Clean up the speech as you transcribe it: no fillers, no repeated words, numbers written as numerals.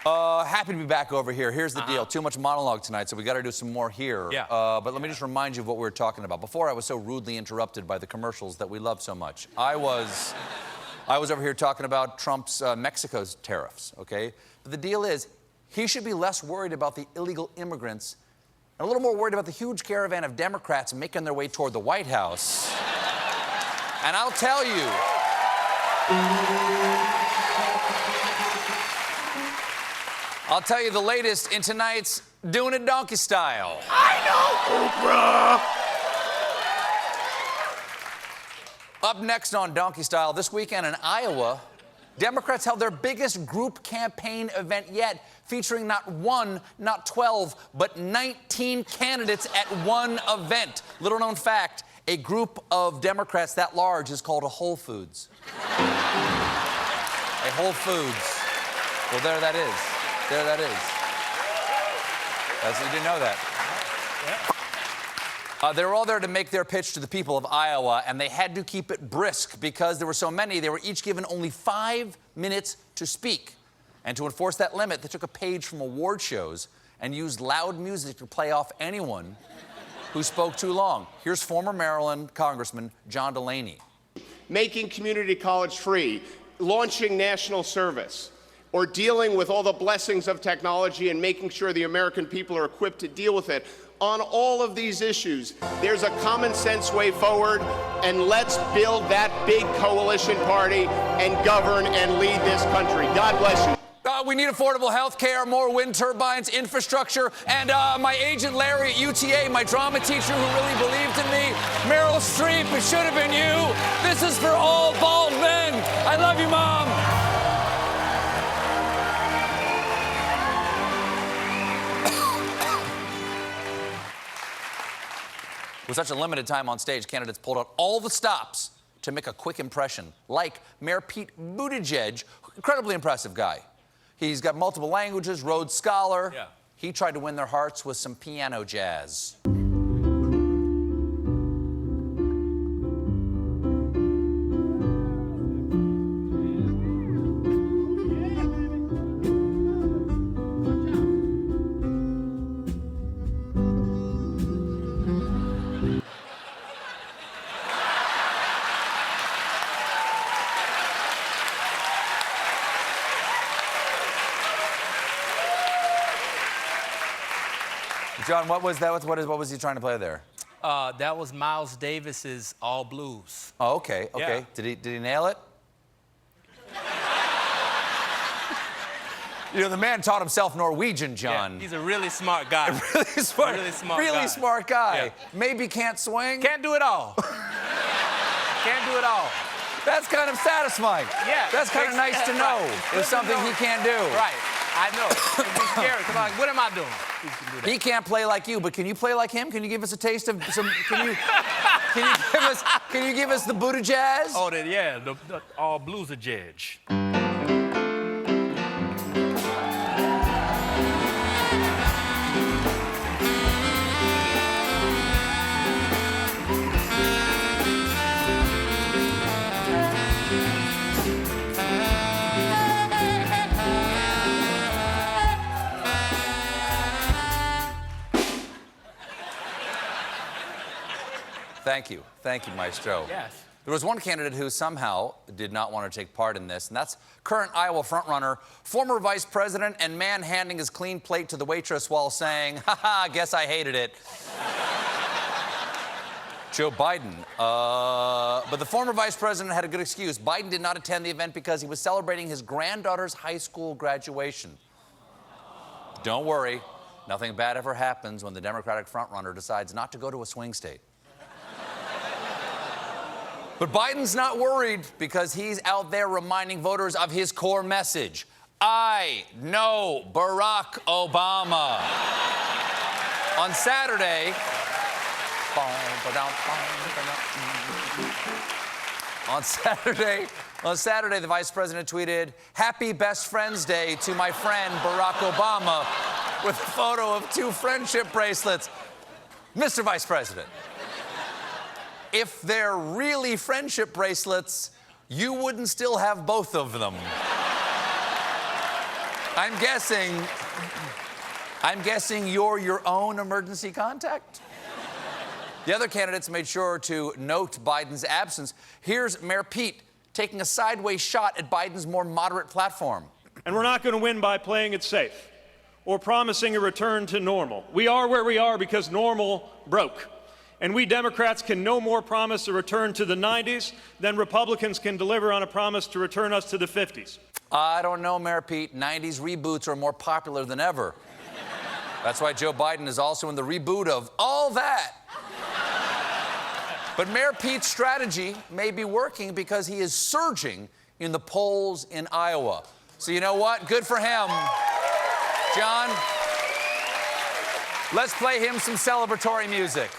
Happy to be back over here. Here's the deal. Too much monologue tonight, so we got to do some more here. Yeah. But let me just remind you of what we were talking about. Before, I was so rudely interrupted by the commercials that we love so much. I was over here talking about Trump's Mexico's tariffs, okay? But the deal is, he should be less worried about the illegal immigrants and a little more worried about the huge caravan of Democrats making their way toward the White House. And I'll tell you, the latest in tonight's Doing It Donkey Style. I know, Oprah! Up next on Donkey Style, this weekend in Iowa, Democrats held their biggest group campaign event yet, featuring not one, not 12, but 19 candidates at one event. Little known fact, a group of Democrats that large is called a Whole Foods. A Whole Foods. Well, there that is. There that is. You didn't know that. They were all there to make their pitch to the people of Iowa, and they had to keep it brisk because there were so many. They were each given only 5 minutes to speak. And to enforce that limit, they took a page from award shows and used loud music to play off anyone who spoke too long. Here's former Maryland Congressman John Delaney. Making community college free, launching national service, or dealing with all the blessings of technology and making sure the American people are equipped to deal with it. On all of these issues, there's a common sense way forward, and let's build that big coalition party and govern and lead this country. God bless you. We need affordable health care, more wind turbines, infrastructure, and my agent Larry at UTA, my drama teacher who really believed in me, Meryl Streep, it should have been you. This is for all bald men. I love you, Mom. With such a limited time on stage, candidates pulled out all the stops to make a quick impression, like Mayor Pete Buttigieg, incredibly impressive guy. He's got multiple languages, Rhodes Scholar. Yeah. He tried to win their hearts with some piano jazz. John, what was that? What was he trying to play there? That was Miles Davis's All Blues. Oh, okay, okay. Yeah. Did he nail it? You know, the man taught himself Norwegian, John. Yeah, he's a really smart guy. Really smart guy. Yeah. Maybe can't swing. Can't do it all. Can't do it all. That's kind of satisfying. Yeah. That's kind of nice to know. Right. There's something he can't do. Right. I know. It'd be scary. Because I'm like, what am I doing? He can't play like you, but can you play like him? Can you give us a taste of some? Can you give us the Buddha jazz? Oh, the All Blues a judge. Thank you, Maestro. Yes. There was one candidate who somehow did not want to take part in this, and that's current Iowa frontrunner, former vice president, and man handing his clean plate to the waitress while saying, "Ha guess I hated it." Joe Biden. But the former vice president had a good excuse. Biden did not attend the event because he was celebrating his granddaughter's high school graduation. Don't worry, nothing bad ever happens when the Democratic frontrunner decides not to go to a swing state. But Biden's not worried because he's out there reminding voters of his core message. I know Barack Obama. On Saturday, the vice president tweeted, "Happy Best Friends Day to my friend Barack Obama," with a photo of 2 friendship bracelets. Mr. Vice President, if they're really friendship bracelets, you wouldn't still have both of them. I'm guessing you're your own emergency contact? The other candidates made sure to note Biden's absence. Here's Mayor Pete taking a sideways shot at Biden's more moderate platform. And we're not going to win by playing it safe or promising a return to normal. We are where we are because normal broke. And we Democrats can no more promise a return to the 90s than Republicans can deliver on a promise to return us to the 50s. I don't know, Mayor Pete. 90s reboots are more popular than ever. That's why Joe Biden is also in the reboot of All That. But Mayor Pete's strategy may be working because he is surging in the polls in Iowa. So you know what? Good for him. John, let's play him some celebratory music.